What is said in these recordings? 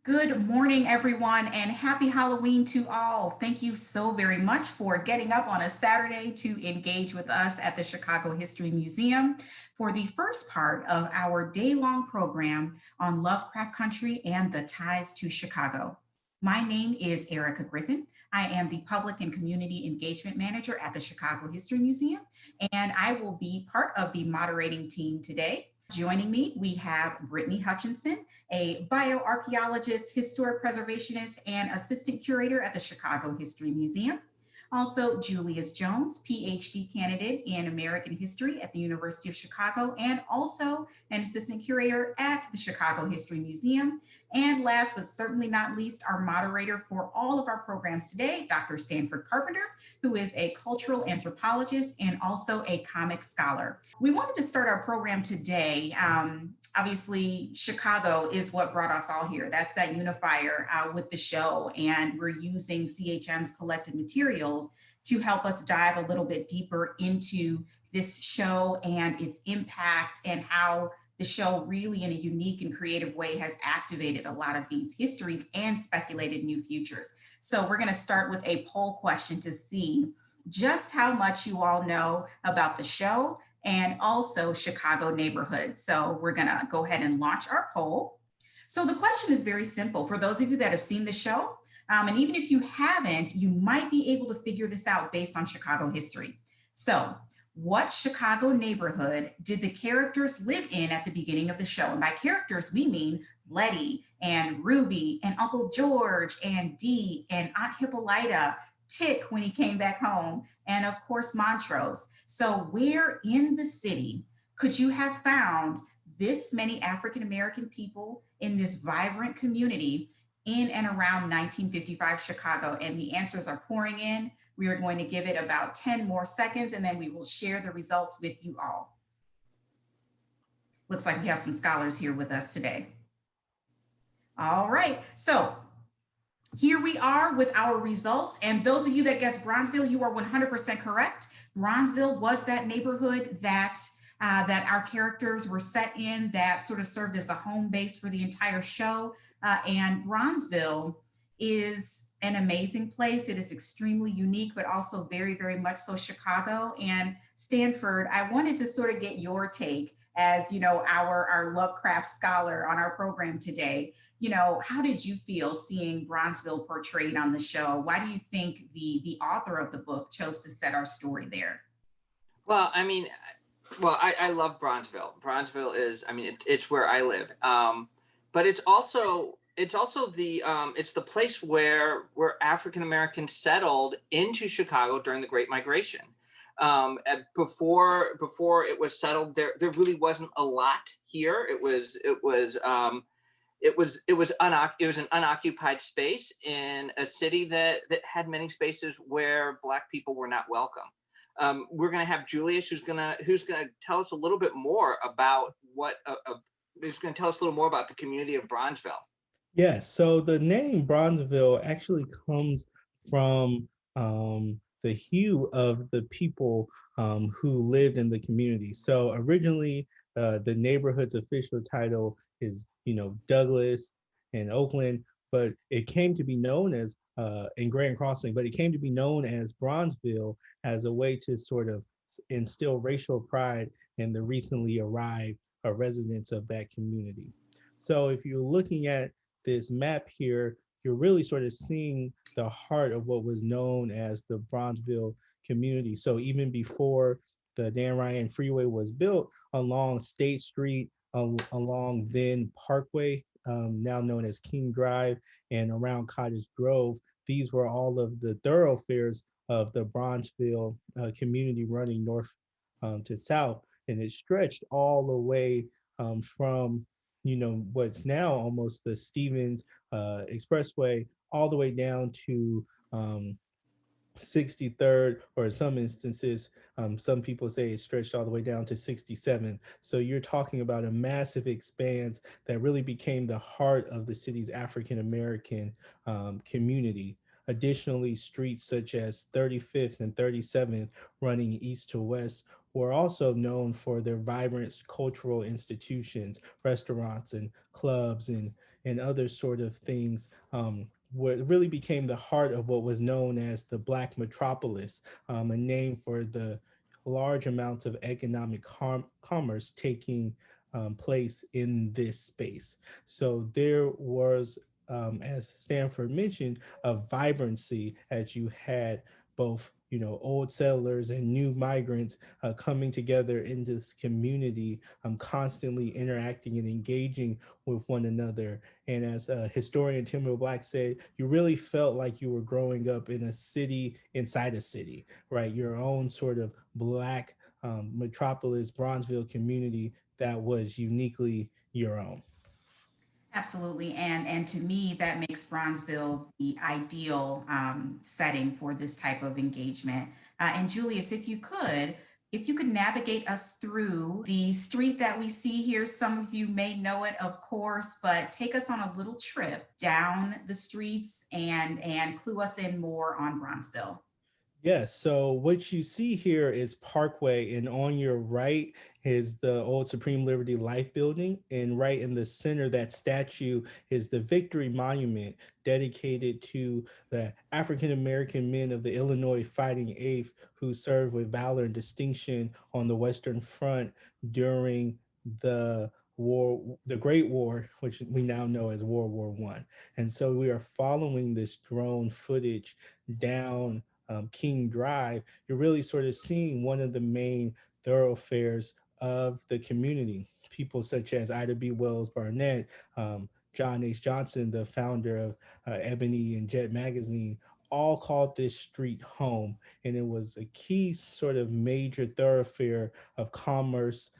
Good morning, everyone, and happy Halloween to all. Thank you so very much for getting up on a Saturday to engage with us at the Chicago History Museum for the first part of our day long program on Lovecraft Country and the ties to Chicago. My name is Erica Griffin. I am the Public and Community Engagement Manager at the Chicago History Museum, and I will be part of the moderating team today. Joining me, we have Brittany Hutchinson, a bioarchaeologist, historic preservationist, and assistant curator at the Chicago History Museum. Also, Julius Jones, PhD candidate in American history at the University of Chicago, and also an assistant curator at the Chicago History Museum. And last but certainly not least, our moderator for all of our programs today, Dr. Stanford Carpenter, who is a cultural anthropologist and also a comic scholar. We wanted to start our program today. Obviously, Chicago is what brought us all here. That's that unifier with the show. And we're using CHM's collected materials to help us dive a little bit deeper into this show and its impact and how the show really in a unique and creative way has activated a lot of these histories and speculated new futures. So we're going to start with a poll question to see just how much you all know about the show and also Chicago neighborhoods. So we're going to go ahead and launch our poll. So the question is very simple. For those of you that have seen the show, and even if you haven't, you might be able to figure this out based on Chicago history. So what Chicago neighborhood did the characters live in at the beginning of the show? And by characters, we mean Letty and Ruby and Uncle George and Dee and Aunt Hippolyta, Tick when he came back home, and of course Montrose. So where in the city could you have found this many African American people in this vibrant community in and around 1955 Chicago? And the answers are pouring in. We are going to give it about 10 more seconds and then we will share the results with you all. Looks like we have some scholars here with us today. All right, so here we are with our results. And those of you that guessed Bronzeville, you are 100% correct. Bronzeville was that neighborhood that our characters were set in, that sort of served as the home base for the entire show. And Bronzeville is an amazing place. It is extremely unique, but also very, very much so Chicago. And Stanford, I wanted to sort of get your take as, our Lovecraft scholar on our program today. How did you feel seeing Bronzeville portrayed on the show? Why do you think the author of the book chose to set our story there? Well, I love Bronzeville. Bronzeville is, it's where I live. But it's also the place where African Americans settled into Chicago during the Great Migration. Before it was settled, there really wasn't a lot here. It was an unoccupied space in a city that had many spaces where Black people were not welcome. We're going to have Julius, who's going to tell us a little bit more about who's going to tell us a little more about the community of Bronzeville. Yes, so the name Bronzeville actually comes from the hue of the people who lived in the community. So originally, the neighborhood's official title is, Douglas and Oakland, but it came to be known as, in Grand Crossing, but it came to be known as Bronzeville as a way to sort of instill racial pride in the recently arrived residents of that community. So if you're looking at this map here, you're really sort of seeing the heart of what was known as the Bronzeville community. So even before the Dan Ryan Freeway was built, along State Street, along then Parkway, now known as King Drive, and around Cottage Grove, these were all of the thoroughfares of the Bronzeville community running north to south. And it stretched all the way from what's now almost the Stevens Expressway, all the way down to 63rd, or in some instances, some people say it stretched all the way down to 67. So you're talking about a massive expanse that really became the heart of the city's African American community. Additionally, streets such as 35th and 37th running east to west were also known for their vibrant cultural institutions, restaurants and clubs and other sort of things. What really became the heart of what was known as the Black Metropolis, a name for the large amounts of economic commerce taking place in this space. So there was, as Stanford mentioned, a vibrancy as you had both, old settlers and new migrants coming together in this community, constantly interacting and engaging with one another. And as historian Timur Black said, you really felt like you were growing up in a city inside a city, right? Your own sort of Black metropolis, Bronzeville community that was uniquely your own. Absolutely. And to me, that makes Bronzeville the ideal setting for this type of engagement. And Julius, if you could navigate us through the street that we see here. Some of you may know it, of course, but take us on a little trip down the streets and clue us in more on Bronzeville. Yes, so what you see here is Parkway, and on your right is the old Supreme Liberty Life Building, and right in the center, that statue is the Victory Monument dedicated to the African American men of the Illinois Fighting Eighth who served with valor and distinction on the Western Front during the the Great War, which we now know as World War One. And so we are following this drone footage down King Drive. You're really sort of seeing one of the main thoroughfares of the community. People such as Ida B. Wells Barnett, John H. Johnson, the founder of Ebony and Jet magazine, all called this street home. And it was a key sort of major thoroughfare of commerce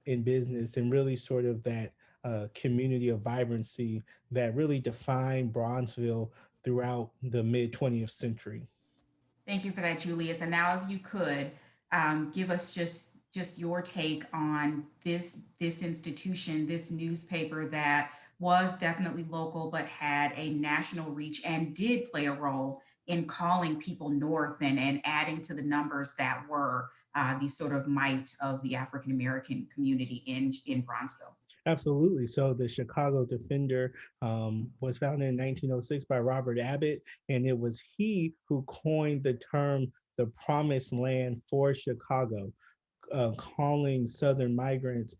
in business, and really sort of that community of vibrancy that really defined Bronzeville throughout the mid 20th century. Thank you for that, Julius. And now, if you could give us just your take on this institution, this newspaper that was definitely local but had a national reach and did play a role in calling people north and adding to the numbers that were the sort of might of the African American community in Bronzeville. Absolutely. So the Chicago Defender was founded in 1906 by Robert Abbott, and it was he who coined the term the promised land for Chicago, calling Southern migrants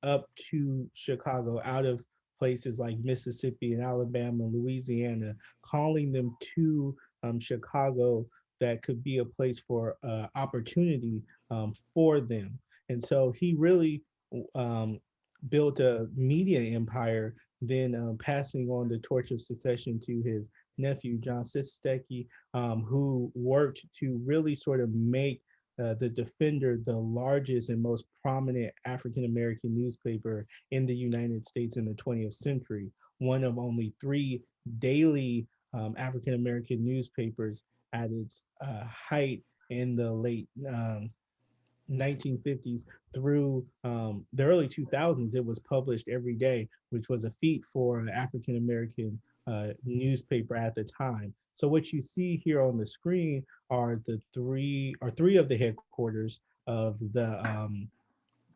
up to Chicago out of places like Mississippi and Alabama, Louisiana, calling them to Chicago that could be a place for opportunity for them. And so he really um, built a media empire, then passing on the torch of succession to his nephew, John Sistecki, who worked to really sort of make the Defender the largest and most prominent African American newspaper in the United States in the 20th century, one of only three daily African American newspapers at its height in the late 1950s through the early 2000s. It was published every day, which was a feat for an African American newspaper at the time. So what you see here on the screen are three of the headquarters of the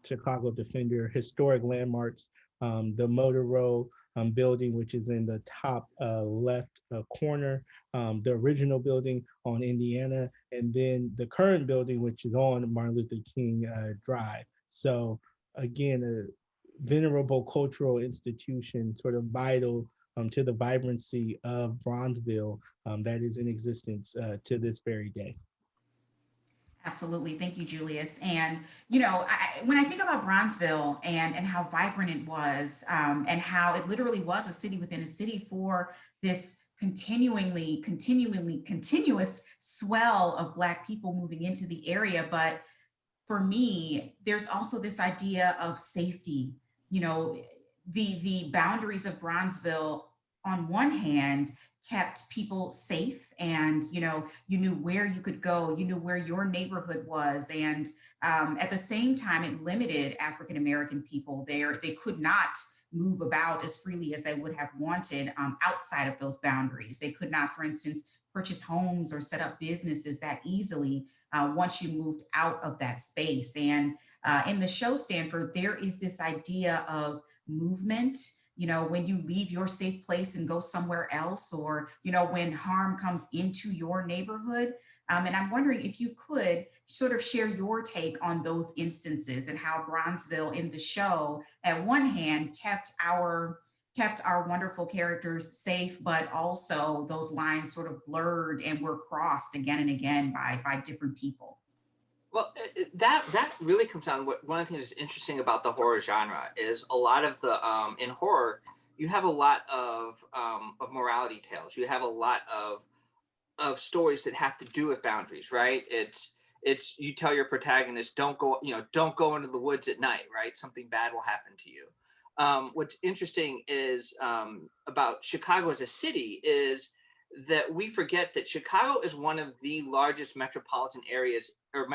Chicago Defender, historic landmarks, the Motor Row building, which is in the top left corner, the original building on Indiana, and then the current building, which is on Martin Luther King Drive. So again, a venerable cultural institution, sort of vital to the vibrancy of Bronzeville that is in existence to this very day. Absolutely. Thank you, Julius. And, when I think about Bronzeville and how vibrant it was, and how it literally was a city within a city for this continuous swell of Black people moving into the area. But for me, there's also this idea of safety. You know, the boundaries of Bronzeville, on one hand, kept people safe, and you knew where you could go, you knew where your neighborhood was, and at the same time, it limited African American people there. They could not move about as freely as they would have wanted outside of those boundaries. They could not, for instance, purchase homes or set up businesses that easily once you moved out of that space. And in the show Stanford, there is this idea of movement, when you leave your safe place and go somewhere else, or, when harm comes into your neighborhood. And I'm wondering if you could sort of share your take on those instances and how Bronzeville in the show, at one hand, kept our wonderful characters safe, but also those lines sort of blurred and were crossed again and again by different people. Well, that really comes down. One of the things that's interesting about the horror genre is a lot of the in horror, you have a lot of morality tales. You have a lot of stories that have to do with boundaries, right? It's you tell your protagonist, don't go into the woods at night, right? Something bad will happen to you. What's interesting is about Chicago as a city is that we forget that Chicago is one of the largest metropolitan areas, or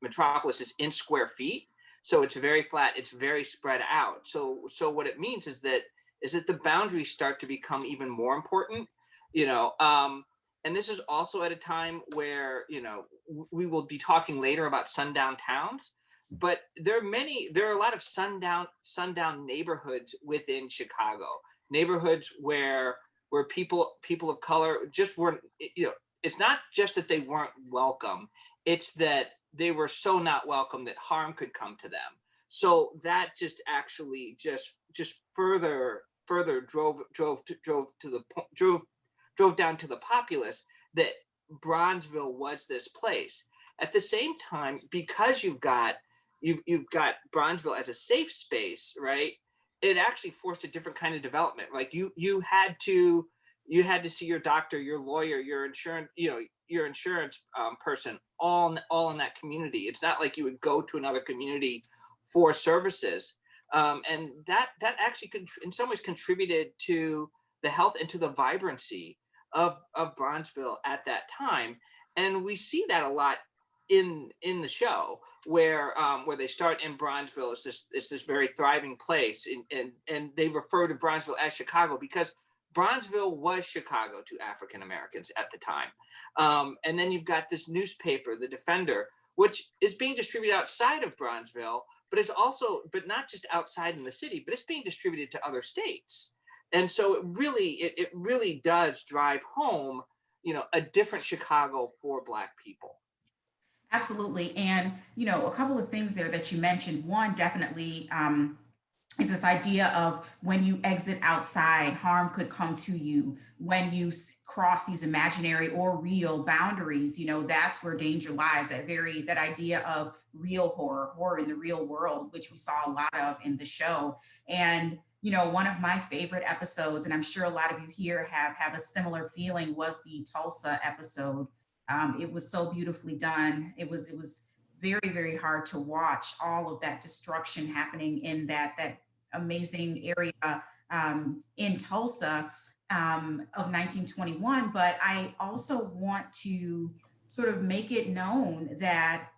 metropolises in square feet. So it's very flat, it's very spread out. So what it means is that the boundaries start to become even more important, and this is also at a time where, we will be talking later about sundown towns, but there are a lot of sundown neighborhoods within Chicago, neighborhoods where people of color just weren't, it's not just that they weren't welcome, it's that they were so not welcome that harm could come to them. So that just actually just further drove down to the populace that Bronzeville was this place. At the same time, because you've got Bronzeville as a safe space, right? It actually forced a different kind of development. Like you had to see your doctor, your lawyer, your insurance person, all in that community. It's not like you would go to another community for services, and that actually in some ways contributed to the health and to the vibrancy of Bronzeville at that time. And we see that a lot in the show, where they start in Bronzeville. It's this very thriving place, and they refer to Bronzeville as Chicago because Bronzeville was Chicago to African Americans at the time. And then you've got this newspaper, The Defender, which is being distributed outside of Bronzeville, but not just outside in the city, but it's being distributed to other states. And so it really does drive home, a different Chicago for Black people. Absolutely. And, a couple of things there that you mentioned. One, definitely is this idea of when you exit outside, harm could come to you. When you cross these imaginary or real boundaries, that's where danger lies. That idea of real horror in the real world, which we saw a lot of in the show. And, one of my favorite episodes, and I'm sure a lot of you here have a similar feeling, was the Tulsa episode. It was so beautifully done. It was very, very hard to watch all of that destruction happening in that amazing area in Tulsa of 1921. But I also want to sort of make it known that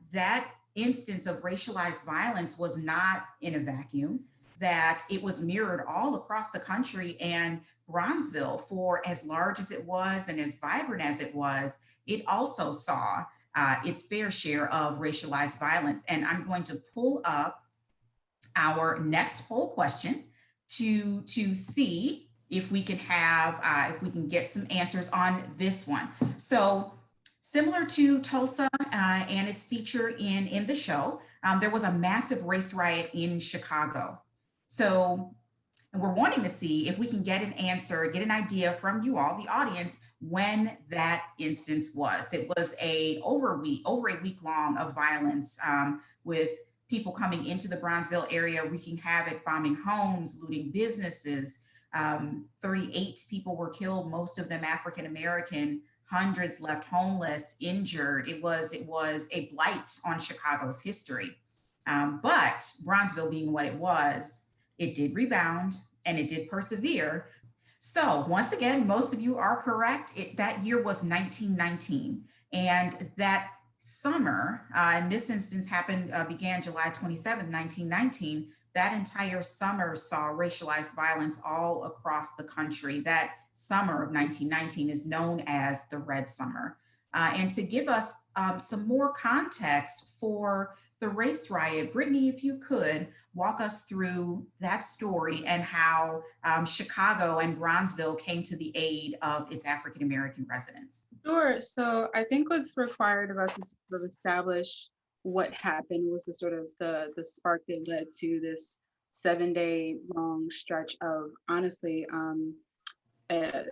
instance of racialized violence was not in a vacuum, that it was mirrored all across the country. And Bronzeville, for as large as it was and as vibrant as it was, it also saw its fair share of racialized violence. And I'm going to pull up our next poll question to see if we can get some answers on this one. So similar to Tulsa and its feature in the show, there was a massive race riot in Chicago. So we're wanting to see if we can get an answer, get an idea from you all, the audience, when that instance was. It was over a week long of violence, with people coming into the Bronzeville area, wreaking havoc, bombing homes, looting businesses. 38 people were killed, most of them African American. Hundreds left homeless, injured. It was a blight on Chicago's history. But Bronzeville being what it was, it did rebound and it did persevere. So once again, most of you are correct. That year was 1919. And that summer, in this instance began July 27, 1919. That entire summer saw racialized violence all across the country. That summer of 1919 is known as the Red Summer. And to give us some more context for the race riot. Brittany, if you could walk us through that story and how Chicago and Bronzeville came to the aid of its African American residents. Sure. So I think what's required of us is sort of establish what happened was the sort of the spark that led to this 7-day long stretch of honestly uh,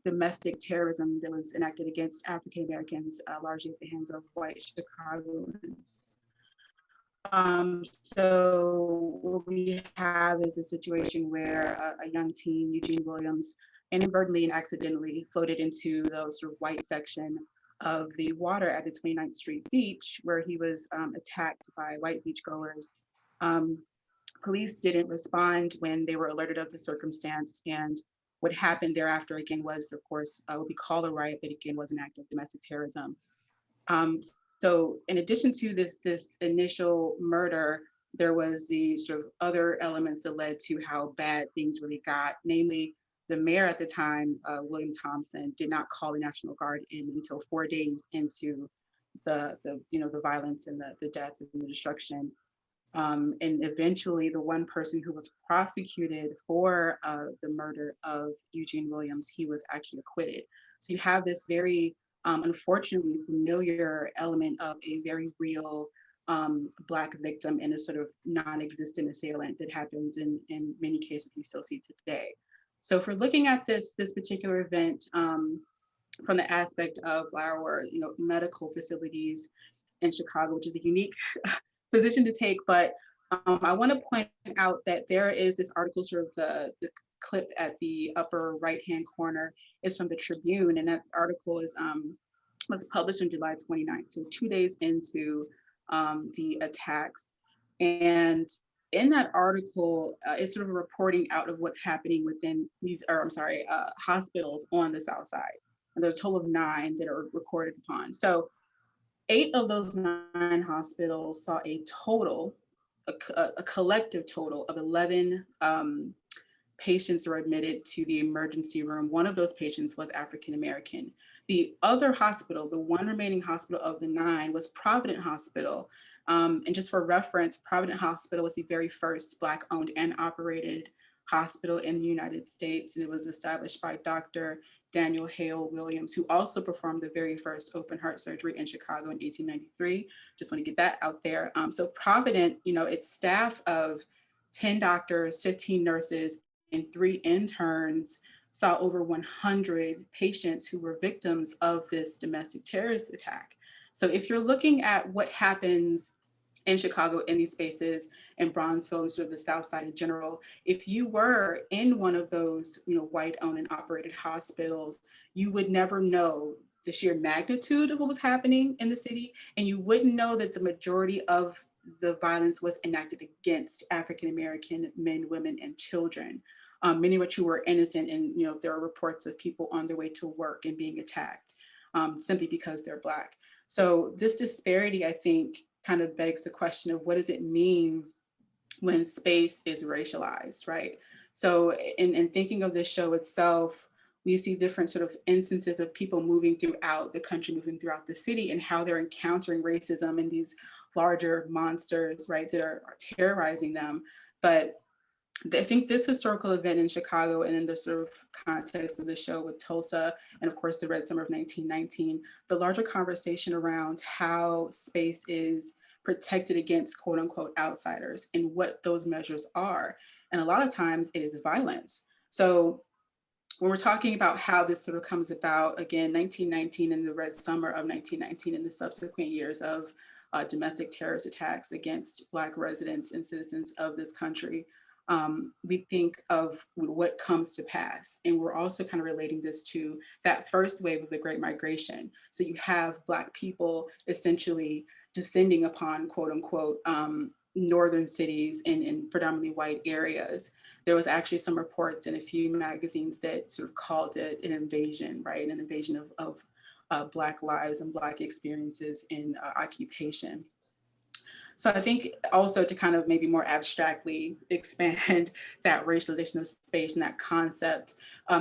domestic terrorism that was enacted against African Americans, largely at the hands of white Chicagoans. So what we have is a situation where a young teen, Eugene Williams, inadvertently and accidentally floated into the sort of white section of the water at the 29th Street beach, where he was attacked by white beachgoers. Police didn't respond when they were alerted of the circumstance, and what happened thereafter again was, of course, what we call a riot, but again was an act of domestic terrorism. So in addition to this initial murder, there was the sort of other elements that led to how bad things really got. Namely, the mayor at the time, William Thompson, did not call the National Guard in until 4 days into the violence and the death and the destruction. And eventually, the one person who was prosecuted for the murder of Eugene Williams, he was actually acquitted. So you have this very unfortunately familiar element of a very real Black victim and a sort of non-existent assailant that happens in many cases we still see today. So if we're looking at this particular event from the aspect of our medical facilities in Chicago, which is a unique position to take, but I want to point out that there is this article, sort of the clip at the upper right-hand corner is from the Tribune, and that article was published on July 29th, so 2 days into the attacks. And in that article, it's sort of a reporting out of what's happening within these, hospitals on the South Side. And there's a total of 9 that are recorded upon. So 8 of those 9 hospitals saw a collective total of 11 patients were admitted to the emergency room. One of those patients was African American. The other hospital, the one remaining hospital of the 9, was Provident Hospital. And just for reference, Provident Hospital was the very first Black owned and operated hospital in the United States. And it was established by Dr. Daniel Hale Williams, who also performed the very first open heart surgery in Chicago in 1893. Just want to get that out there. So Provident, its staff of 10 doctors, 15 nurses, and 3 interns saw over 100 patients who were victims of this domestic terrorist attack. So if you're looking at what happens in Chicago in these spaces, in Bronzeville and sort of the South Side in general, if you were in one of those, white-owned and operated hospitals, you would never know the sheer magnitude of what was happening in the city, and you wouldn't know that the majority of the violence was enacted against African American men, women, and children. Many of which who were innocent, and there are reports of people on their way to work and being attacked simply because they're Black. So this disparity, I think, kind of begs the question of what does it mean when space is racialized, right? So in thinking of this show itself, we see different sort of instances of people moving throughout the country, moving throughout the city, and how they're encountering racism and these larger monsters, right, that are terrorizing them. But I think this historical event in Chicago, and in the sort of context of the show with Tulsa, and of course the Red Summer of 1919, the larger conversation around how space is protected against quote unquote outsiders and what those measures are. And a lot of times it is violence. So when we're talking about how this sort of comes about, again, 1919 and the Red Summer of 1919 and the subsequent years of domestic terrorist attacks against Black residents and citizens of this country, we think of what comes to pass. And we're also kind of relating this to that first wave of the Great Migration. So you have Black people essentially descending upon quote unquote, northern cities in predominantly white areas. There was actually some reports in a few magazines that sort of called it an invasion, right? An invasion of Black lives and Black experiences in occupation. So I think also to kind of maybe more abstractly expand that racialization of space and that concept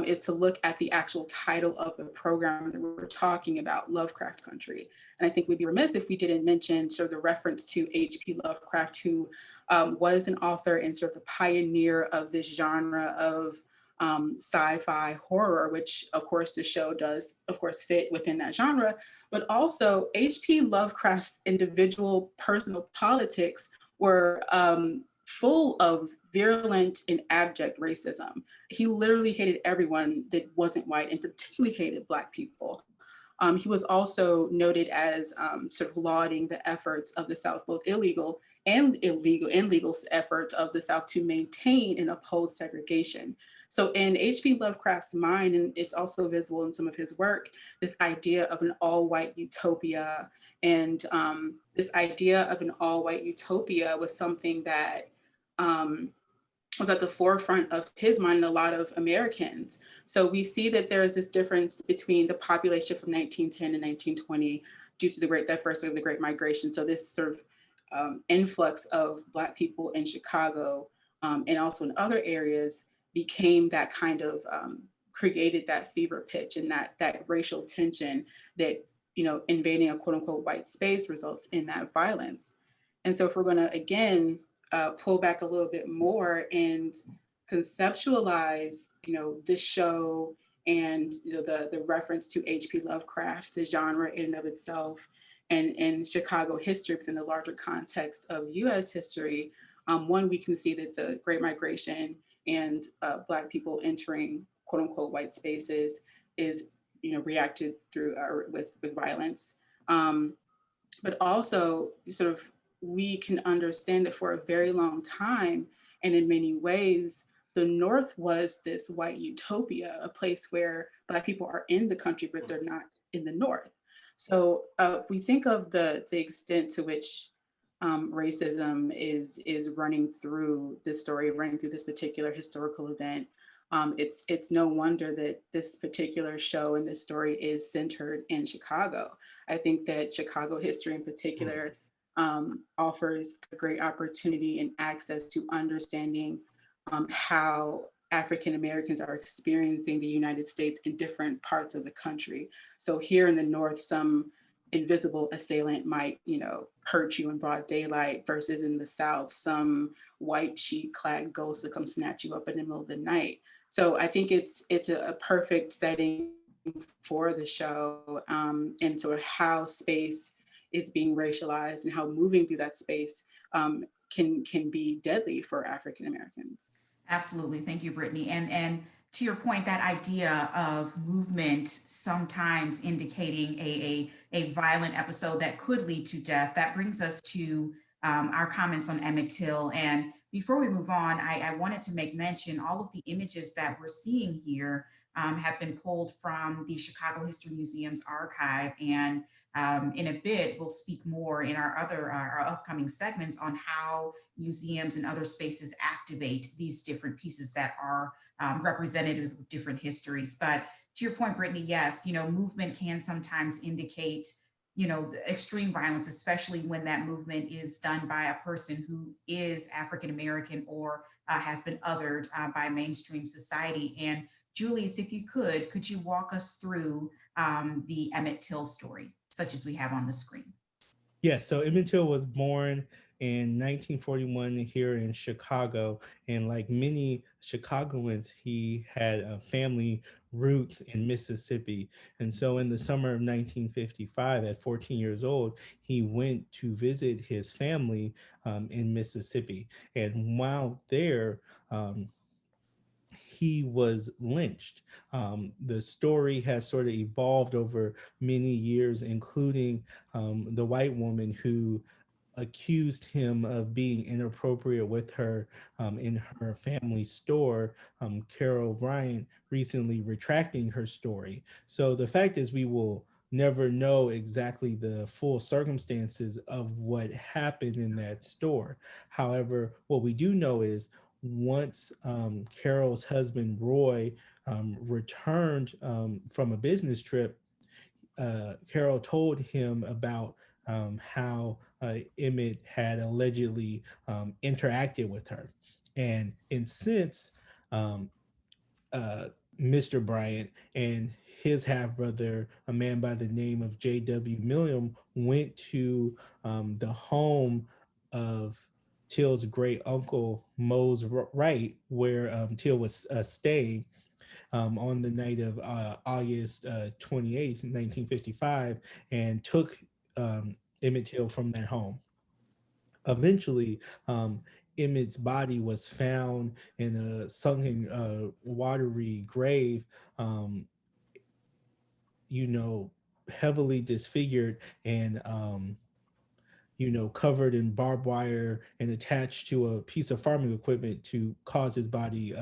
is to look at the actual title of the program that we're talking about, Lovecraft Country. And I think we'd be remiss if we didn't mention sort of the reference to H.P. Lovecraft, who was an author and sort of the pioneer of this genre of sci-fi horror, which of course the show does, of course, fit within that genre, but also H.P. Lovecraft's individual personal politics were full of virulent and abject racism. He literally hated everyone that wasn't white and particularly hated Black people. He was also noted as sort of lauding the efforts of the South, both illegal and legal efforts of the South to maintain and uphold segregation. So in H.P. Lovecraft's mind, and it's also visible in some of his work, this idea of an all-white utopia. And this idea of an all-white utopia was something that was at the forefront of his mind and a lot of Americans. So we see that there is this difference between the population from 1910 and 1920 due to the first wave of the Great Migration. So this sort of influx of Black people in Chicago and also in other areas became that kind of created that fever pitch and that racial tension that, you know, invading a quote unquote white space results in that violence. And so if we're going to, again, pull back a little bit more and conceptualize, you know, this show and, you know, the reference to H.P. Lovecraft, the genre in and of itself, and Chicago history within the larger context of U.S. history, one, we can see that the Great Migration and Black people entering quote unquote white spaces is, you know, reacted through with violence. But also sort of we can understand that for a very long time, and in many ways, the North was this white utopia, a place where Black people are in the country, but they're not in the North. So if we think of the extent to which racism is running through this story, running through this particular historical event, it's no wonder that this particular show and this story is centered in Chicago. I think that Chicago history in particular offers a great opportunity and access to understanding how African Americans are experiencing the United States in different parts of the country. So here in the North, some invisible assailant might, you know, hurt you in broad daylight, versus in the South, some white sheet-clad ghost will come snatch you up in the middle of the night. So I think it's a perfect setting for the show, and sort of how space is being racialized and how moving through that space can be deadly for African Americans. Absolutely. Thank you, Brittany. And to your point, that idea of movement sometimes indicating a violent episode that could lead to death, that brings us to our comments on Emmett Till. And before we move on, I wanted to make mention all of the images that we're seeing here have been pulled from the Chicago History Museum's archive. And in a bit, we'll speak more in our upcoming segments on how museums and other spaces activate these different pieces that are representative of different histories. But to your point, Brittany, yes, you know, movement can sometimes indicate, you know, extreme violence, especially when that movement is done by a person who is African American or has been othered by mainstream society. And Julius, if you could you walk us through the Emmett Till story, such as we have on the screen? Yes, so Emmett Till was born in 1941 here in Chicago, and like many Chicagoans, he had family roots in Mississippi. And so in the summer of 1955, at 14 years old, he went to visit his family in Mississippi. And while there, he was lynched. The story has sort of evolved over many years, including the white woman who accused him of being inappropriate with her in her family store, Carol Bryant, recently retracting her story. So the fact is, we will never know exactly the full circumstances of what happened in that store. However, what we do know is once Carol's husband, Roy, returned from a business trip, Carol told him about how Emmett had allegedly interacted with her. And since um, uh, Mr. Bryant and his half brother, a man by the name of J.W. Milliam, went to the home of Till's great uncle, Mose Wright, where Till was staying on the night of August 28th, 1955, and took Emmett Till from that home. Eventually, Emmett's body was found in a sunken, watery grave, um, you know, heavily disfigured and, covered in barbed wire and attached to a piece of farming equipment to cause his body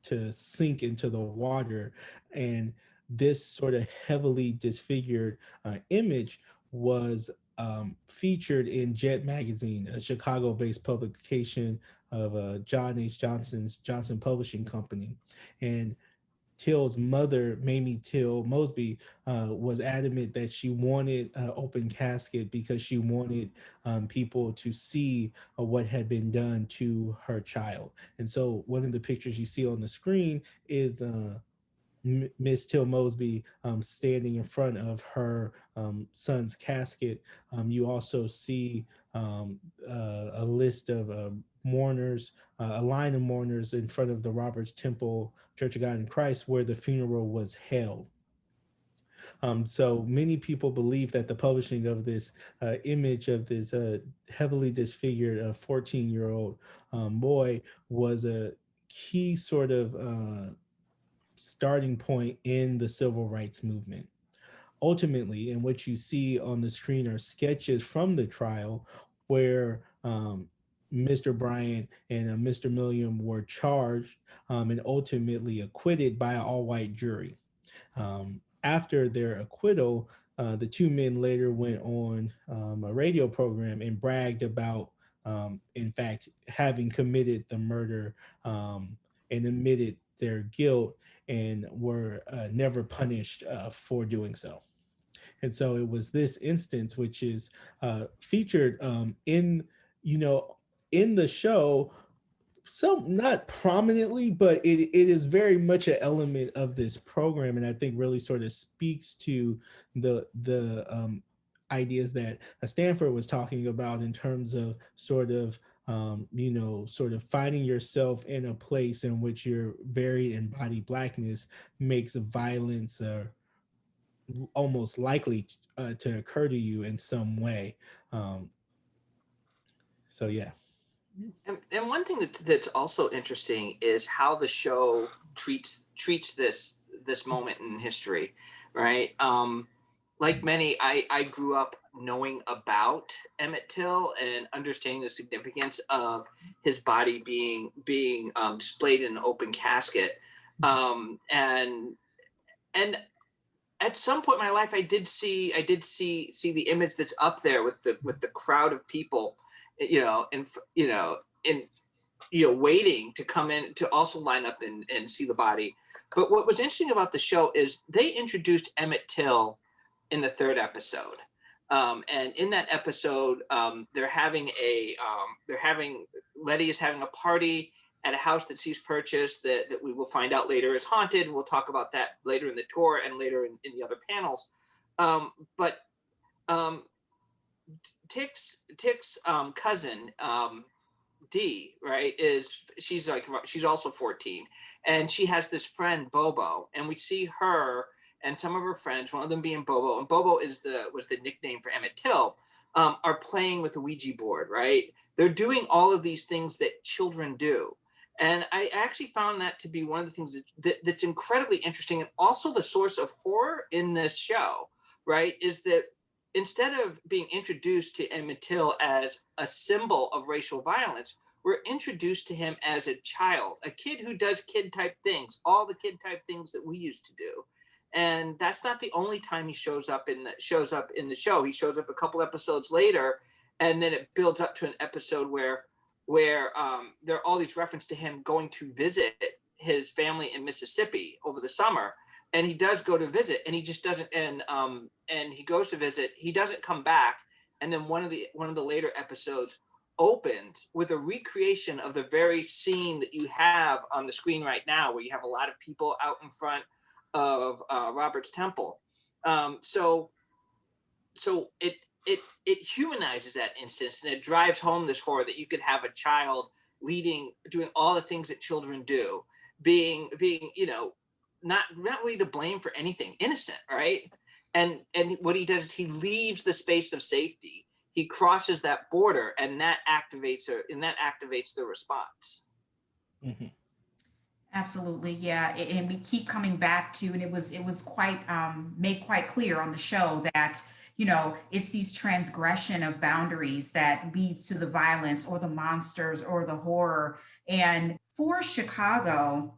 to sink into the water. And this sort of heavily disfigured image was featured in Jet Magazine, a Chicago-based publication of John H. Johnson's Johnson Publishing Company. And Till's mother, Mamie Till Mosby, was adamant that she wanted an open casket because she wanted people to see what had been done to her child. And so one of the pictures you see on the screen is Miss Till Mosby standing in front of her son's casket. You also see a list of mourners, a line of mourners in front of the Roberts Temple Church of God in Christ, where the funeral was held. So many people believe that the publishing of this image of this heavily disfigured 14-year-old boy was a key sort of starting point in the civil rights movement. Ultimately, and what you see on the screen are sketches from the trial where Mr. Bryant and Mr. Milliam were charged and ultimately acquitted by an all-white jury. After their acquittal, the two men later went on a radio program and bragged about, in fact, having committed the murder and admitted their guilt and were never punished for doing so. And so it was this instance, which is featured in, in the show, some not prominently, but it is very much an element of this program, and I think really sort of speaks to the ideas that Stanford was talking about in terms of sort of sort of finding yourself in a place in which your very embodied blackness makes violence almost likely to occur to you in some way. So yeah. And one thing that's also interesting is how the show treats this moment in history, right? Like many, I grew up knowing about Emmett Till and understanding the significance of his body being displayed in an open casket, and at some point in my life, I did see the image that's up there with the crowd of people, waiting to come in to also line up and see the body. But what was interesting about the show is they introduced Emmett Till in the third episode. And in that episode, Letty is having a party at a house that she's purchased that we will find out later is haunted. We'll talk about that later in the tour and later in the other panels. But Tick's cousin, Dee, right, she's also 14, and she has this friend Bobo, and we see her and some of her friends, one of them being Bobo, and Bobo was the nickname for Emmett Till, are playing with the Ouija board, right? They're doing all of these things that children do. And I actually found that to be one of the things that's incredibly interesting, and also the source of horror in this show, right, is that instead of being introduced to Emmett Till as a symbol of racial violence, we're introduced to him as a child, a kid who does kid-type things, all the kid-type things that we used to do. And that's not the only time he shows up in the show. He shows up a couple episodes later, and then it builds up to an episode where there are all these references to him going to visit his family in Mississippi over the summer. And he does go to visit, and he just doesn't, and he goes to visit, he doesn't come back And then one of the later episodes opened with a recreation of the very scene that you have on the screen right now, where you have a lot of people out in front of Robert's temple. So it humanizes that instance, and it drives home this horror that you could have a child doing all the things that children do, being not really to blame for anything, innocent, right? And what he does is he leaves the space of safety. He crosses that border, and that activates the response. Mm-hmm. Absolutely, yeah, and we keep coming back to, and it was quite made quite clear on the show that it's these transgression of boundaries that leads to the violence or the monsters or the horror. And for Chicago,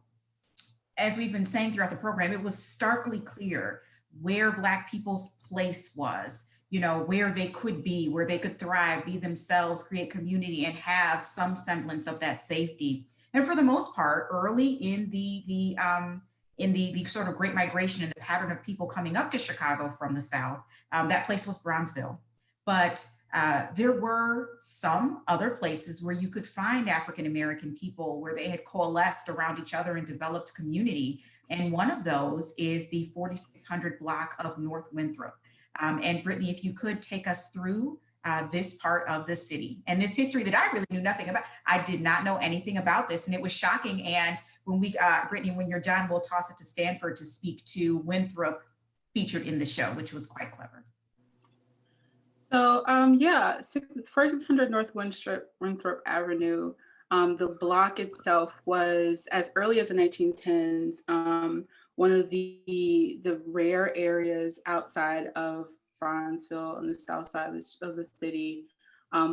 as we've been saying throughout the program, it was starkly clear where Black people's place was, where they could be, where they could thrive, be themselves, create community, and have some semblance of that safety. And for the most part, early in the sort of Great Migration and the pattern of people coming up to Chicago from the South, that place was Bronzeville. But there were some other places where you could find African-American people where they had coalesced around each other and developed community. And one of those is the 4600 block of North Winthrop. And Brittany, if you could take us through this part of the city and this history that I really knew nothing about. I did not know anything about this, and it was shocking. And when Brittany, when you're done, we'll toss it to Stanford to speak to Winthrop featured in the show, which was quite clever. So yeah, 4600 North Winthrop Avenue. The block itself was, as early as the 1910s, one of the rare areas outside of Bronzeville on the south side of the city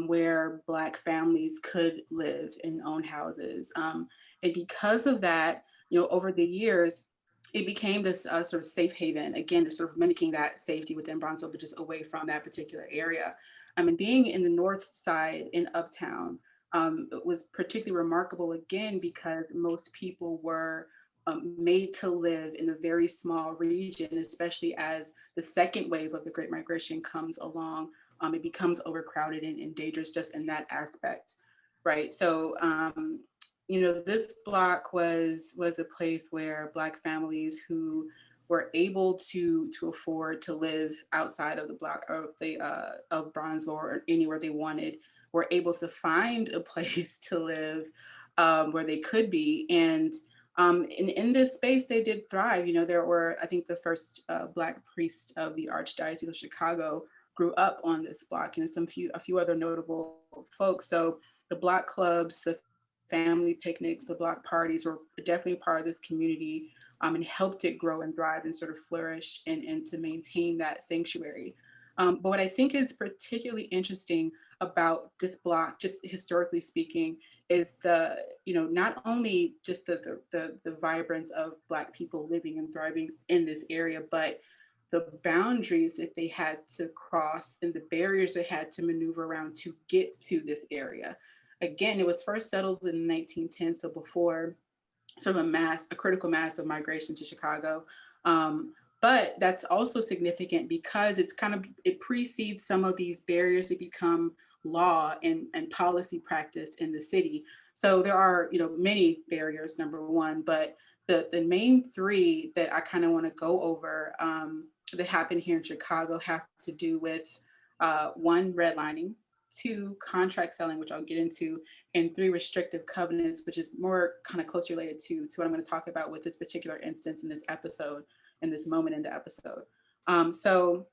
where Black families could live and own houses. And because of that, over the years, it became this sort of safe haven, again, sort of mimicking that safety within Bronzeville, but just away from that particular area. I mean, being in the north side in Uptown, it was particularly remarkable, again, because most people were made to live in a very small region, especially as the second wave of the Great Migration comes along. It becomes overcrowded and dangerous just in that aspect, right? So, this block was a place where Black families who were able to afford to live outside of the block of Bronzeville or anywhere they wanted, were able to find a place to live where they could be. And in this space, they did thrive. There were, I think, the first Black priest of the Archdiocese of Chicago grew up on this block, and a few other notable folks. So the block clubs, the family picnics, the block parties were definitely part of this community and helped it grow and thrive and sort of flourish and to maintain that sanctuary. But what I think is particularly interesting about this block, just historically speaking, is not only just the vibrance of Black people living and thriving in this area, but the boundaries that they had to cross and the barriers they had to maneuver around to get to this area. Again, it was first settled in the 1910s, so before sort of a critical mass of migration to Chicago. But that's also significant because it precedes some of these barriers that become law and policy practice in the city. So there are, many barriers, number one, but the main three that I kind of want to go over that happen here in Chicago have to do with one, redlining, two, contract selling, which I'll get into, and three, restrictive covenants, which is more kind of closely related to what I'm going to talk about with this particular instance in this episode, in this moment in the episode. So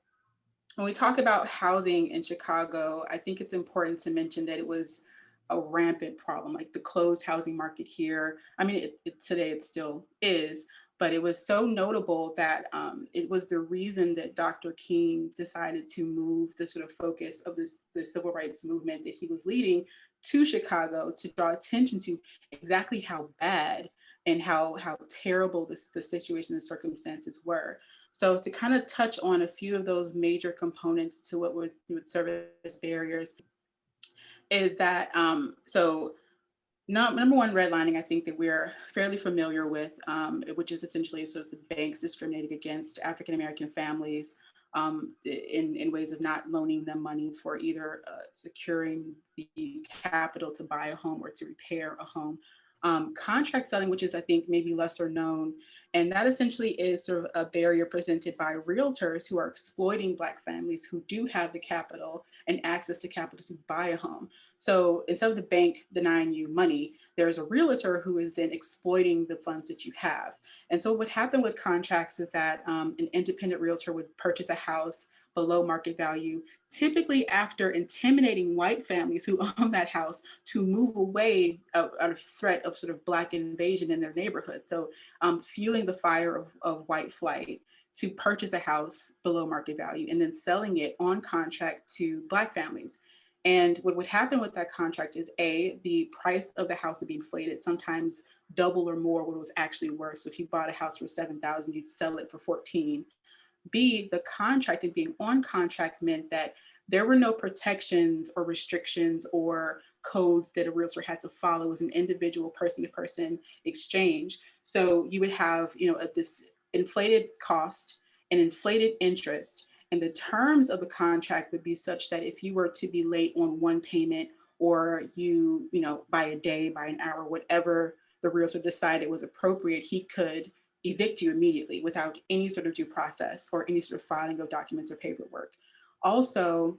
when we talk about housing in Chicago, I think it's important to mention that it was a rampant problem, like the closed housing market here. I mean, today it still is, but it was so notable that it was the reason that Dr. King decided to move the sort of focus of the civil rights movement that he was leading to Chicago to draw attention to exactly how bad and how terrible the situation and circumstances were. So to kind of touch on a few of those major components to what would serve as barriers is that, number one, redlining, I think that we're fairly familiar with, which is essentially sort of the banks discriminating against African-American families in ways of not loaning them money for either securing the capital to buy a home or to repair a home. Contract selling, which is, I think, maybe lesser known, and that essentially is sort of a barrier presented by realtors who are exploiting Black families who do have the capital and access to capital to buy a home. So instead of the bank denying you money, there's a realtor who is then exploiting the funds that you have. And so what happened with contracts is that an independent realtor would purchase a house below market value, typically after intimidating white families who own that house to move away out of threat of sort of Black invasion in their neighborhood. So fueling the fire of white flight to purchase a house below market value and then selling it on contract to Black families. And what would happen with that contract is the price of the house would be inflated, sometimes double or more what it was actually worth. So if you bought a house for $7,000, you'd sell it for $14,000. B, the contract and being on contract meant that there were no protections or restrictions or codes that a realtor had to follow. It was an individual person-to-person exchange. So you would have, this inflated cost and inflated interest, and the terms of the contract would be such that if you were to be late on one payment, or by a day, by an hour, whatever the realtor decided was appropriate, he could evict you immediately without any sort of due process or any sort of filing of documents or paperwork. Also,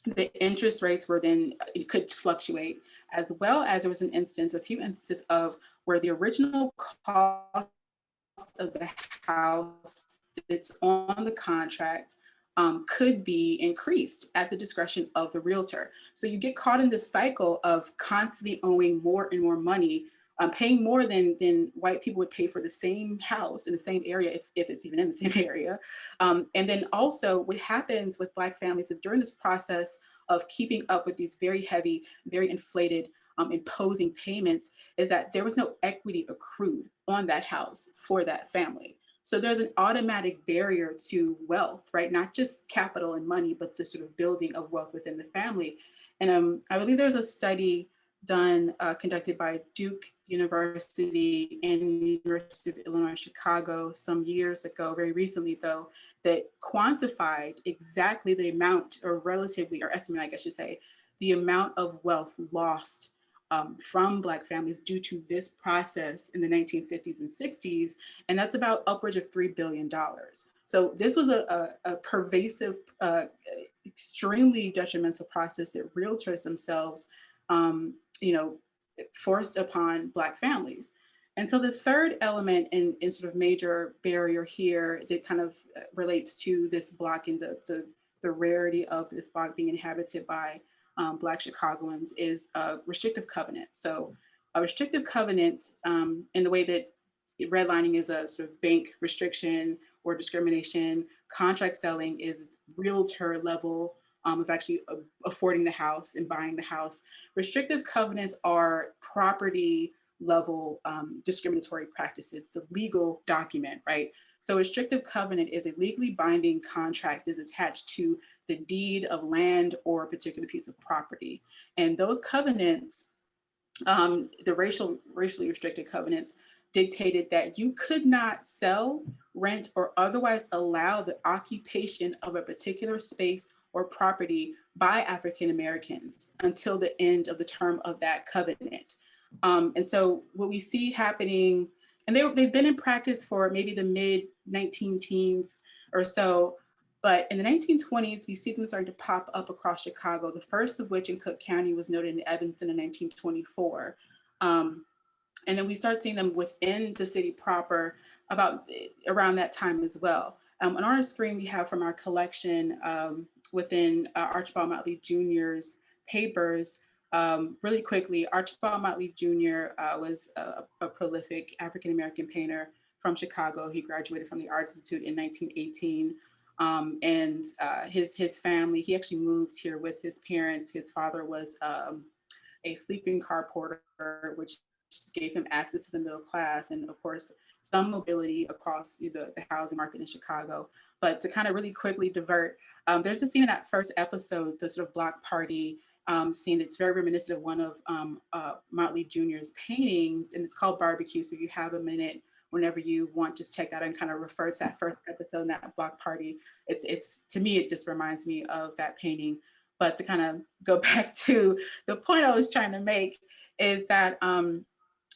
the interest rates were then, it could fluctuate, as well as there was a few instances of where the original cost of the house that's on the contract could be increased at the discretion of the realtor. So you get caught in this cycle of constantly owing more and more money, paying more than white people would pay for the same house in the same area, if it's even in the same area. And then also what happens with Black families is during this process of keeping up with these very heavy, very inflated, imposing payments, is that there was no equity accrued on that house for that family. So there's an automatic barrier to wealth, right? Not just capital and money, but the sort of building of wealth within the family. And I believe there's a study conducted by Duke University and University of Illinois Chicago some years ago, very recently though, that quantified exactly the amount, or relatively, or estimate, I guess I should say, the amount of wealth lost from Black families due to this process in the 1950s and 60s, and that's about upwards of $3 billion. So this was a pervasive, extremely detrimental process that realtors themselves forced upon Black families. And so the third element in sort of major barrier here that kind of relates to this block and the rarity of this block being inhabited by Black Chicagoans is a restrictive covenant. So a restrictive covenant, in the way that redlining is a sort of bank restriction or discrimination, contract selling is realtor level of actually affording the house and buying the house. Restrictive covenants are property level discriminatory practices, the legal document, right? So a restrictive covenant is a legally binding contract that's attached to the deed of land or a particular piece of property. And those covenants, the racially restricted covenants, dictated that you could not sell, rent, or otherwise allow the occupation of a particular space or property by African Americans until the end of the term of that covenant. And so what we see happening, and they've been in practice for maybe the mid-19 teens or so, but in the 1920s, we see them starting to pop up across Chicago, the first of which in Cook County was noted in Evanston in 1924. And then we start seeing them within the city proper around that time as well. On our screen, we have from our collection within Archibald Motley Jr.'s papers. Really quickly, Archibald Motley Jr. Was a prolific African-American painter from Chicago. He graduated from the Art Institute in 1918. And his family, he actually moved here with his parents. His father was a sleeping car porter, which gave him access to the middle class and of course, some mobility across the housing market in Chicago. But to kind of really quickly divert, there's a scene in that first episode, the sort of block party scene that's very reminiscent of one of Motley Jr.'s paintings, and it's called Barbecue. So if you have a minute, whenever you want, just check that and kind of refer to that first episode, that block party. It's to me, it just reminds me of that painting. But to kind of go back to the point I was trying to make is that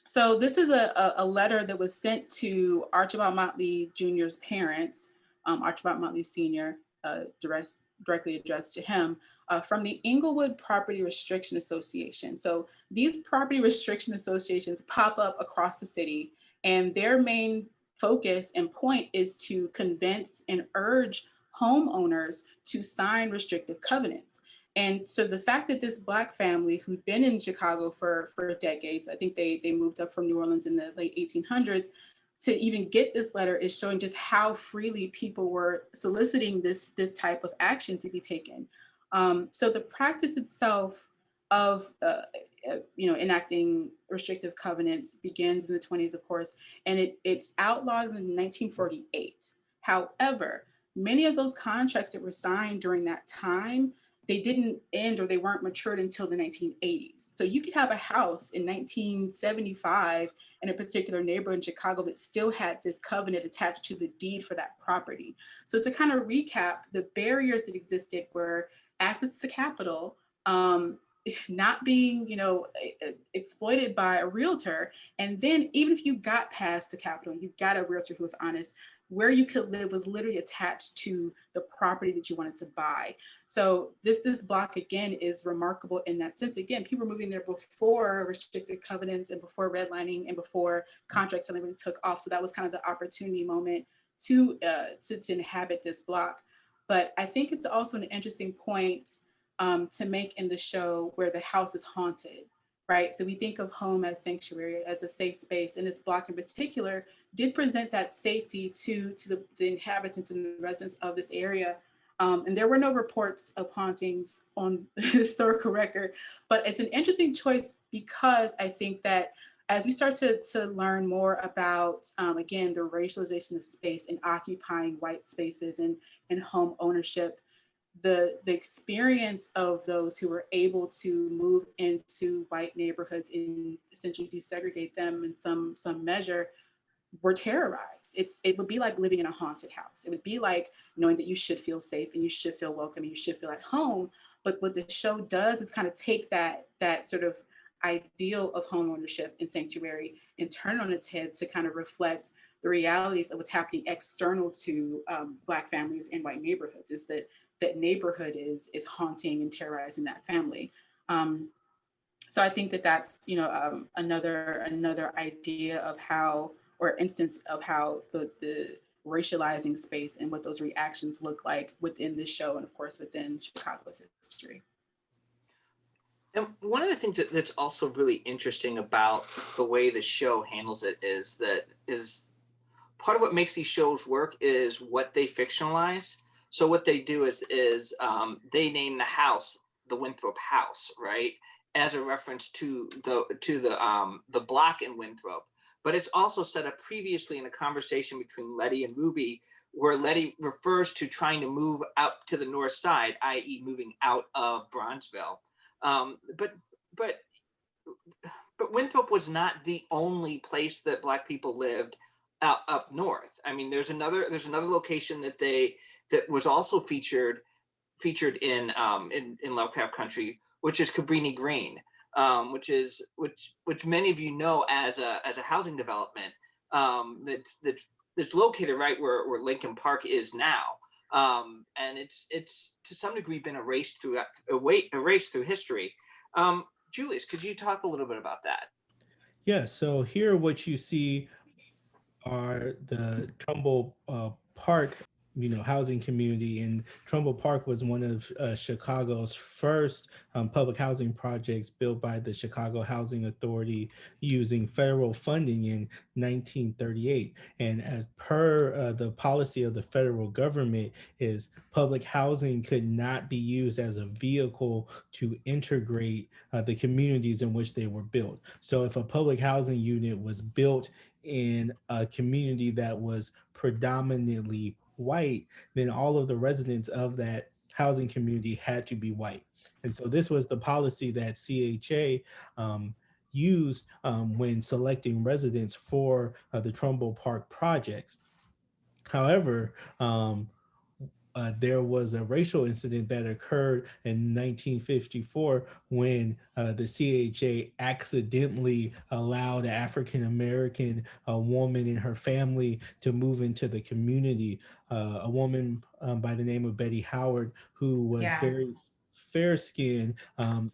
so this is a letter that was sent to Archibald Motley Jr.'s parents, Archibald Motley Sr., directly addressed to him, from the Inglewood Property Restriction Association. So these property restriction associations pop up across the city, and their main focus and point is to convince and urge homeowners to sign restrictive covenants. And so the fact that this Black family who'd been in Chicago for decades, I think they moved up from New Orleans in the late 1800s, to even get this letter is showing just how freely people were soliciting this type of action to be taken. So the practice itself of enacting restrictive covenants begins in the 20s, of course, and it's outlawed in 1948. However, many of those contracts that were signed during that time, they didn't end or they weren't matured until the 1980s. So you could have a house in 1975 in a particular neighborhood in Chicago that still had this covenant attached to the deed for that property. So to kind of recap, the barriers that existed were access to the capital, not being, exploited by a realtor. And then even if you got past the capital, you got a realtor who was honest, where you could live was literally attached to the property that you wanted to buy. So this block, again, is remarkable in that sense. Again, people were moving there before restricted covenants and before redlining and before contracts suddenly really took off. So that was kind of the opportunity moment to inhabit this block. But I think it's also an interesting point to make in the show where the house is haunted, right? So we think of home as sanctuary, as a safe space, and this block in particular did present that safety to the inhabitants and the residents of this area. And there were no reports of hauntings on the historical record, but it's an interesting choice because I think that as we start to learn more about, again, the racialization of space and occupying white spaces and home ownership, the experience of those who were able to move into white neighborhoods and essentially desegregate them in some measure were terrorized. It would be like living in a haunted house. It would be like knowing that you should feel safe and you should feel welcome and you should feel at home. But what the show does is kind of take that sort of ideal of home ownership and sanctuary and turn it on its head to kind of reflect the realities of what's happening external to Black families in white neighborhoods, is that neighborhood is haunting and terrorizing that family. So I think that's another idea of how, or instance of how the racializing space and what those reactions look like within this show and of course within Chicago's history. And one of the things that's also really interesting about the way the show handles it is part of what makes these shows work is what they fictionalize. So what they do is they name the house the Winthrop House, right, as a reference to the block in Winthrop. But it's also set up previously in a conversation between Letty and Ruby, where Letty refers to trying to move out to the north side, i.e., moving out of Bronzeville. But Winthrop was not the only place that Black people lived up north. I mean, there's another location that was also featured in Lovecraft Country, which is Cabrini Green, which many of you know as a housing development that's located right where Lincoln Park is now, and it's to some degree been erased through history. Julius, could you talk a little bit about that? Yeah, so here what you see are the Trumbull Park, housing community. And Trumbull Park was one of Chicago's first public housing projects built by the Chicago Housing Authority using federal funding in 1938. And as per the policy of the federal government is public housing could not be used as a vehicle to integrate the communities in which they were built. So if a public housing unit was built in a community that was predominantly white, then all of the residents of that housing community had to be white. And so this was the policy that CHA used when selecting residents for the Trumbull Park projects. However, there was a racial incident that occurred in 1954 when the CHA accidentally allowed an African American woman and her family to move into the community. A woman by the name of Betty Howard, who was Yeah. very fair skinned,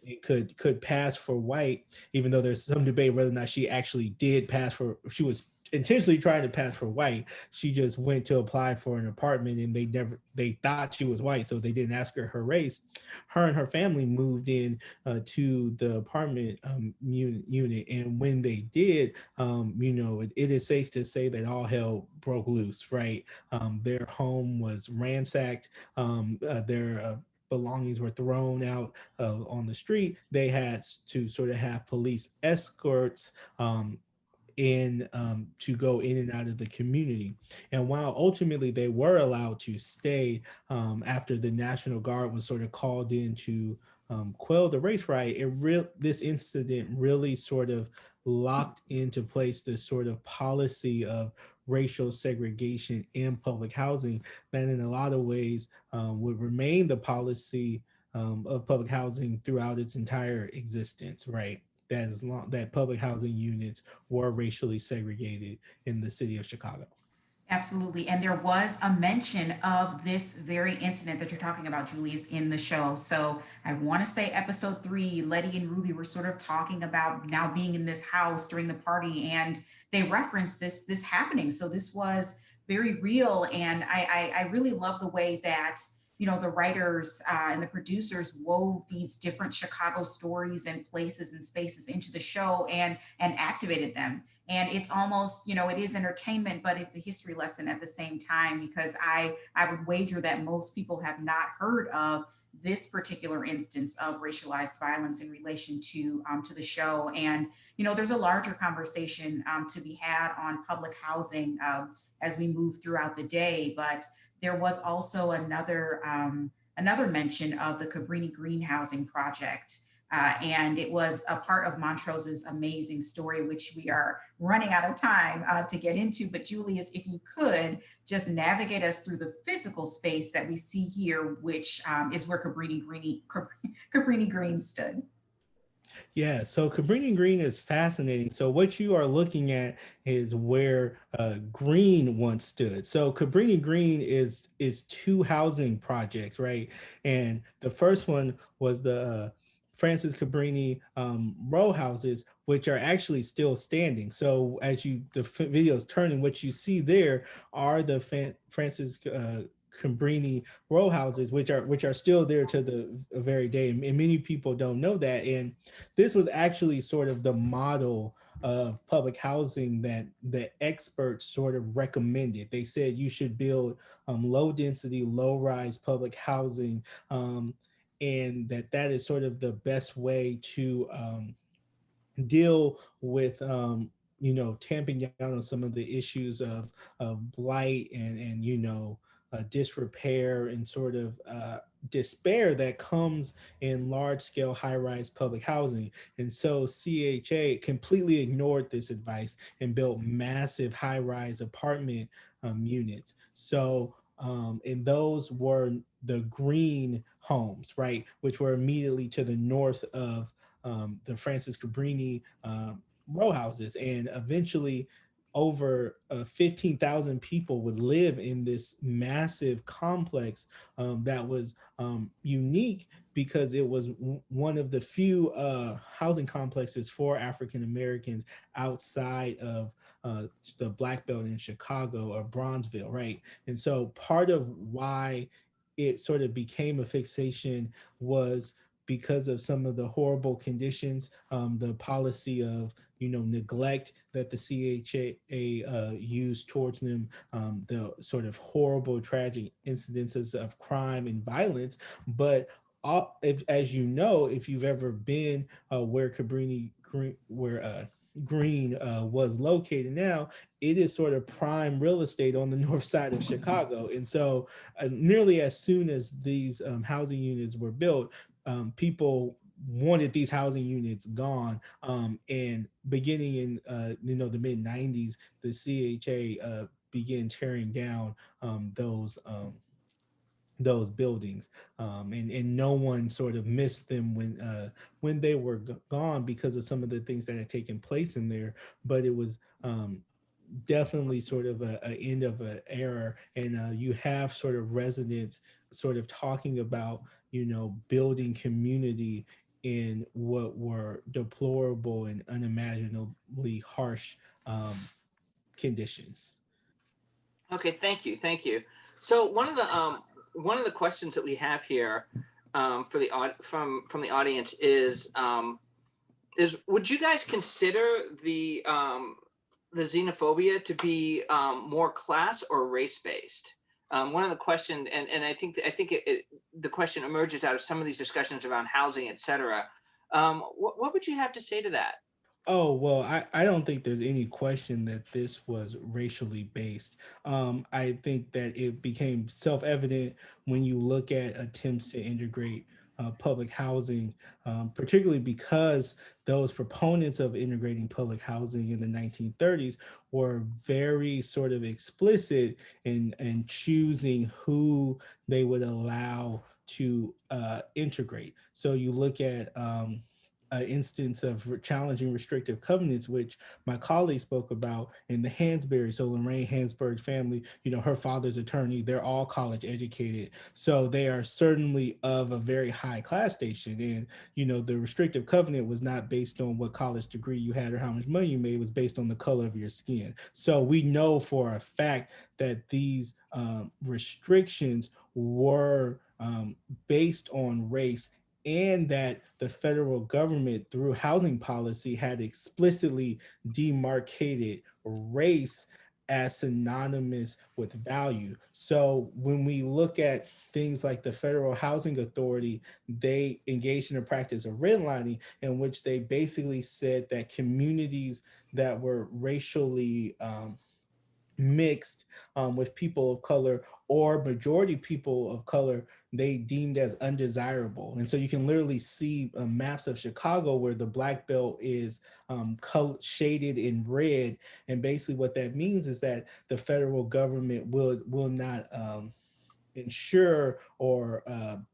it could pass for white, even though there's some debate whether or not she actually did pass for, she was intentionally trying to pass for white. She just went to apply for an apartment and they thought she was white, so they didn't ask her race. Her and her family moved in to the apartment unit, and when they did, it is safe to say that all hell broke loose, right? Their home was ransacked. Their belongings were thrown out on the street. They had to sort of have police escorts to go in and out of the community. And while ultimately they were allowed to stay after the National Guard was sort of called in to quell the race riot, this incident really sort of locked into place this sort of policy of racial segregation in public housing that in a lot of ways would remain the policy of public housing throughout its entire existence, right? That as long that public housing units were racially segregated in the city of Chicago. Absolutely. And there was a mention of this very incident that you're talking about, Julius, in the show. So I want to say episode 3, Letty and Ruby were sort of talking about now being in this house during the party, and they referenced this happening. So this was very real. And I really love the way that, you know, the writers and the producers wove these different Chicago stories and places and spaces into the show and activated them. And it's almost, you know, it is entertainment, but it's a history lesson at the same time, because I would wager that most people have not heard of this particular instance of racialized violence in relation to the show. And you know, there's a larger conversation to be had on public housing as we move throughout the day. But there was also another mention of the Cabrini Green housing project. And it was a part of Montrose's amazing story, which we are running out of time to get into. But Julius, if you could just navigate us through the physical space that we see here, which is where Cabrini Green stood. Yeah, so Cabrini Green is fascinating. So what you are looking at is where Green once stood. So Cabrini Green is 2 housing projects, right? And the first one was the Francis Cabrini row houses, which are actually still standing. So as the video is turning, what you see there are the Francis Cabrini row houses, which are still there to the very day. And many people don't know that. And this was actually sort of the model of public housing that the experts sort of recommended. They said you should build low density, low rise public housing, and that is sort of the best way to deal with tamping down on some of the issues of blight and disrepair and sort of despair that comes in large scale high rise public housing. And so CHA completely ignored this advice and built massive high rise apartment units. So and those were the Green homes, right, which were immediately to the north of the Francis Cabrini row houses. And eventually over 15,000 people would live in this massive complex that was unique because it was one of the few housing complexes for African Americans outside of the Black Belt in Chicago or Bronzeville, right? And so part of why it sort of became a fixation was because of some of the horrible conditions, the policy of neglect that the CHA used towards them, the sort of horrible, tragic incidences of crime and violence. But as you know, if you've ever been where Cabrini Green, Green was located now, it is sort of prime real estate on the north side of Chicago. And so nearly as soon as these housing units were built, people wanted these housing units gone. And beginning in the mid 90s, the CHA began tearing down those buildings, and no one sort of missed them when they were gone because of some of the things that had taken place in there. But it was definitely sort of a end of an era, and you have sort of residents sort of talking about building community in what were deplorable and unimaginably harsh conditions. Okay, thank you, thank you. So one of the questions that we have here for from the audience is would you guys consider the xenophobia to be more class or race based? One of the questions, and I think the question emerges out of some of these discussions around housing, et cetera. What would you have to say to that? Oh, well, I don't think there's any question that this was racially based. I think that it became self-evident when you look at attempts to integrate public housing, particularly because those proponents of integrating public housing in the 1930s were very sort of explicit in choosing who they would allow to integrate. So you look at an instance of challenging restrictive covenants, which my colleague spoke about in the Hansberry. So Lorraine Hansberg's family, her father's attorney, they're all college educated. So they are certainly of a very high class station. And, the restrictive covenant was not based on what college degree you had or how much money you made, it was based on the color of your skin. So we know for a fact that these restrictions were based on race, and that the federal government through housing policy had explicitly demarcated race as synonymous with value. So when we look at things like the Federal Housing Authority, they engaged in a practice of redlining in which they basically said that communities that were racially mixed with people of color or majority people of color, they deemed as undesirable. And so you can literally see maps of Chicago where the black belt is shaded in red. And basically what that means is that the federal government will not insure or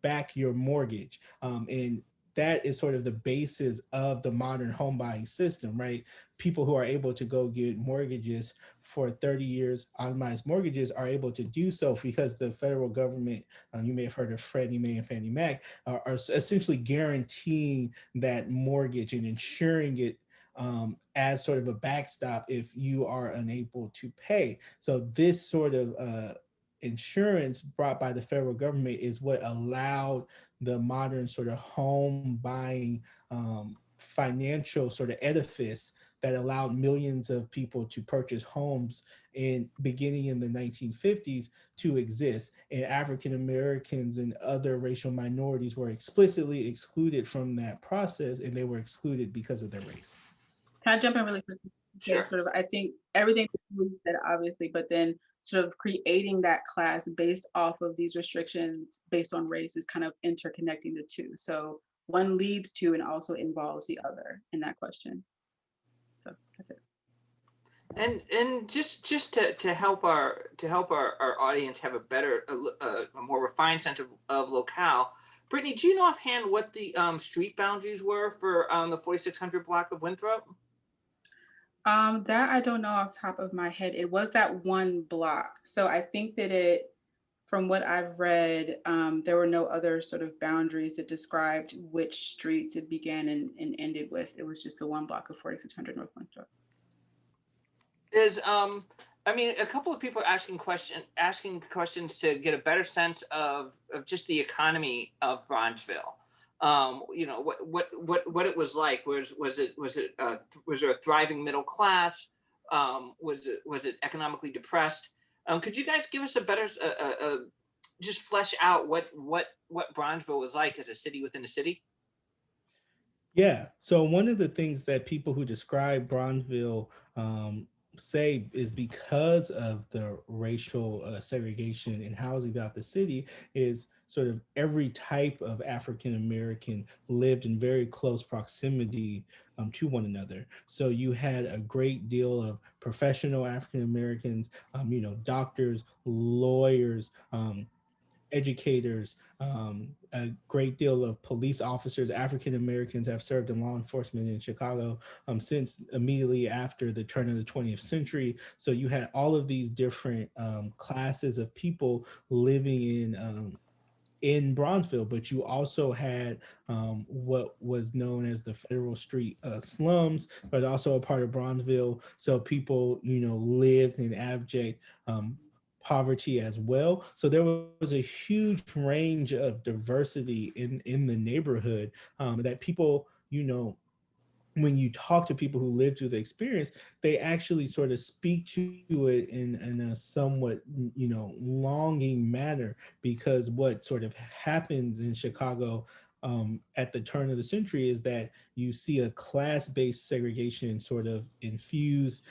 back your mortgage. And that is sort of the basis of the modern home buying system, right? People who are able to go get mortgages for 30 years, automized mortgages, are able to do so because the federal government, you may have heard of Freddie Mae and Fannie Mac, are essentially guaranteeing that mortgage and insuring it as sort of a backstop if you are unable to pay. So this sort of insurance brought by the federal government is what allowed the modern sort of home buying financial sort of edifice that allowed millions of people to purchase homes beginning in the 1950s to exist. And African Americans and other racial minorities were explicitly excluded from that process, and they were excluded because of their race. Can I jump in really quick? Sure. Sort of, I think everything you said, obviously, but then sort of creating that class based off of these restrictions based on race is kind of interconnecting the two. So one leads to and also involves the other in that question. So that's it. And just to help our audience have a better, a more refined sense of locale, Brittany, do you know offhand what the street boundaries were for the 4600 block of Winthrop? That I don't know off the top of my head. It was that one block. So I think that from what I've read, there were no other sort of boundaries that described which streets it began and ended with. It was just the one block of 4600 North Winthrop. I mean, a couple of people are asking questions to get a better sense of just the economy of Bronzeville. What it was like. Was there a thriving middle class? Was it economically depressed? Could you guys give us a better just flesh out what Bronzeville was like as a city within a city? Yeah. So one of the things that people who describe Bronzeville say is because of the racial segregation in housing throughout the city is sort of every type of African American lived in very close proximity to one another. So you had a great deal of professional African Americans, doctors, lawyers, educators, a great deal of police officers. African Americans have served in law enforcement in Chicago since immediately after the turn of the 20th century. So you had all of these different classes of people living in Bronzeville, but you also had what was known as the Federal Street slums, but also a part of Bronzeville. So people, lived in abject poverty as well. So there was a huge range of diversity in the neighborhood that people, when you talk to people who lived through the experience, they actually sort of speak to it in a somewhat, longing manner, because what sort of happens in Chicago at the turn of the century is that you see a class-based segregation sort of infused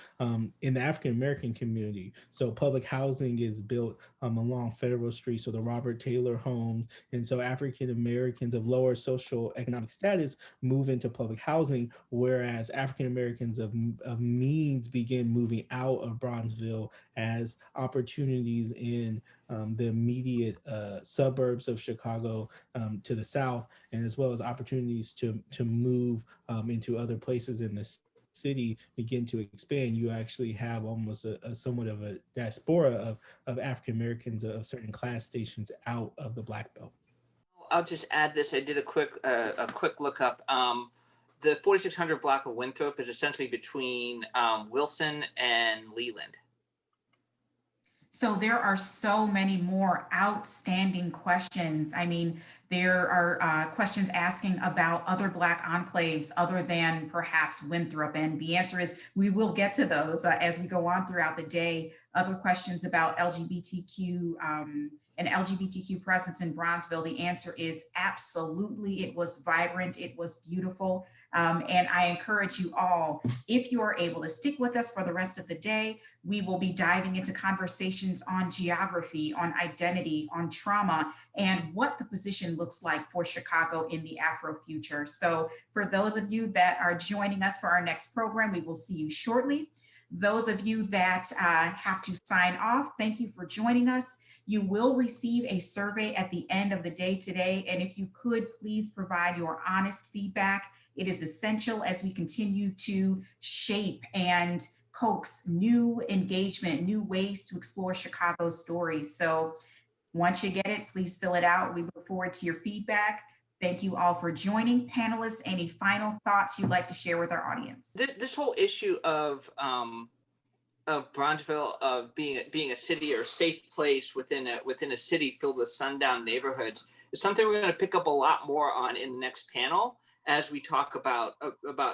in the African American community. So public housing is built along Federal Street, so the Robert Taylor homes, and so African Americans of lower social economic status move into public housing, whereas African Americans of means begin moving out of Bronzeville as opportunities in the immediate suburbs of Chicago to the south, and as well as opportunities to move into other places in the city begin to expand. You actually have almost a somewhat of a diaspora of African Americans of certain class stations out of the Black Belt. I'll just add this. I did a quick look up. The 4600 block of Winthrop is essentially between Wilson and Leland. So there are so many more outstanding questions. I mean, there are questions asking about other Black enclaves other than perhaps Winthrop. And the answer is we will get to those as we go on throughout the day. Other questions about LGBTQ and LGBTQ presence in Bronzeville. The answer is absolutely. It was vibrant. It was beautiful. And I encourage you all, if you are able to stick with us for the rest of the day, we will be diving into conversations on geography, on identity, on trauma, and what the position looks like for Chicago in the Afrofuture. So for those of you that are joining us for our next program, we will see you shortly. Those of you that have to sign off, thank you for joining us. You will receive a survey at the end of the day today. And if you could please provide your honest feedback, it is essential as we continue to shape and coax new engagement, new ways to explore Chicago's stories. So once you get it, please fill it out. We look forward to your feedback. Thank you all for joining. Panelists, any final thoughts you'd like to share with our audience? This whole issue of Bronzeville of being a city or a safe place within a city filled with sundown neighborhoods is something we're going to pick up a lot more on in the next panel, as we talk about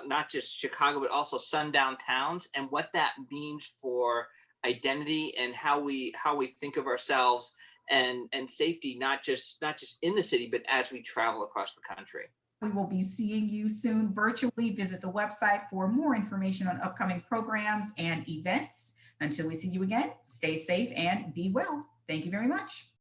not just Chicago, but also sundown towns and what that means for identity and how we think of ourselves and safety, not just in the city, but as we travel across the country. We will be seeing you soon virtually. Visit the website for more information on upcoming programs and events. Until we see you again, stay safe and be well. Thank you very much.